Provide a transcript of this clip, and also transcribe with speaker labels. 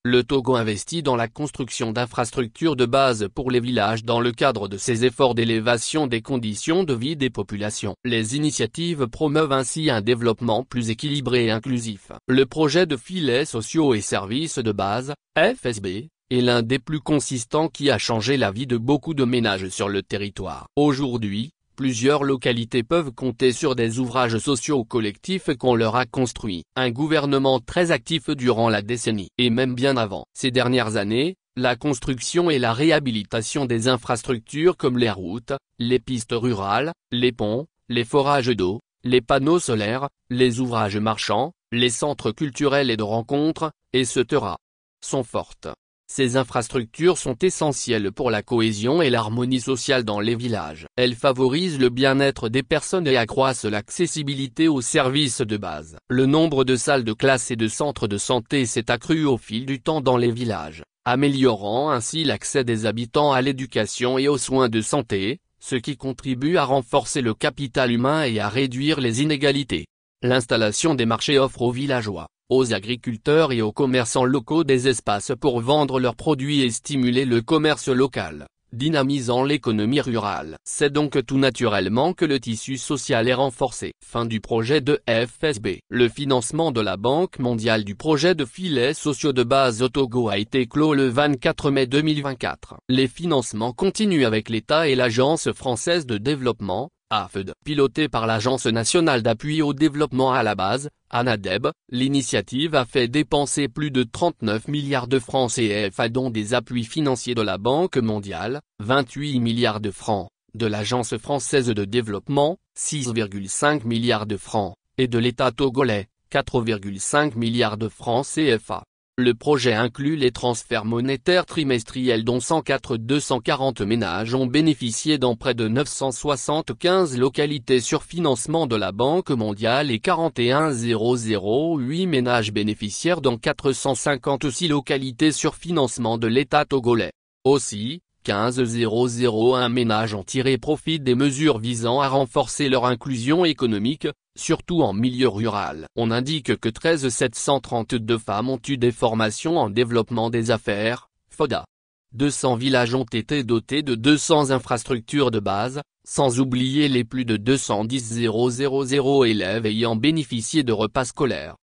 Speaker 1: Le Togo investit dans la construction d'infrastructures de base pour les villages dans le cadre de ses efforts d'élévation des conditions de vie des populations. Les initiatives promeuvent ainsi un développement plus équilibré et inclusif. Le projet de filets sociaux et services de base, FSB, est l'un des plus consistants qui a changé la vie de beaucoup de ménages sur le territoire. Aujourd'hui, plusieurs localités peuvent compter sur des ouvrages sociaux collectifs qu'on leur a construits. Un gouvernement très actif durant la décennie, et même bien avant. Ces dernières années, la construction et la réhabilitation des infrastructures comme les routes, les pistes rurales, les ponts, les forages d'eau, les panneaux solaires, les ouvrages marchands, les centres culturels et de rencontres, etc. sont fortes. Ces infrastructures sont essentielles pour la cohésion et l'harmonie sociale dans les villages. Elles favorisent le bien-être des personnes et accroissent l'accessibilité aux services de base. Le nombre de salles de classe et de centres de santé s'est accru au fil du temps dans les villages, améliorant ainsi l'accès des habitants à l'éducation et aux soins de santé, ce qui contribue à renforcer le capital humain et à réduire les inégalités. L'installation des marchés offre aux villageois, aux agriculteurs et aux commerçants locaux des espaces pour vendre leurs produits et stimuler le commerce local, dynamisant l'économie rurale. C'est donc tout naturellement que le tissu social est renforcé. Fin du projet de FSB. Le financement de la Banque mondiale du projet de filets sociaux de base au Togo a été clos le 24 mai 2024. Les financements continuent avec l'État et l'Agence française de développement, AFD. Pilotée par l'Agence nationale d'appui au développement à la base, ANADEB, l'initiative a fait dépenser plus de 39 milliards de francs CFA dont des appuis financiers de la Banque mondiale, 28 milliards de francs, de l'Agence française de développement, 6,5 milliards de francs, et de l'État togolais, 4,5 milliards de francs CFA. Le projet inclut les transferts monétaires trimestriels dont 240 ménages ont bénéficié dans près de 975 localités sur financement de la Banque mondiale et 41,008 ménages bénéficiaires dans 456 localités sur financement de l'État togolais. Aussi, 15,001 ménages ont tiré profit des mesures visant à renforcer leur inclusion économique, surtout en milieu rural. On indique que 13 732 femmes ont eu des formations en développement des affaires, FODA. 200 villages ont été dotés de 200 infrastructures de base, sans oublier les plus de 210 000 élèves ayant bénéficié de repas scolaires.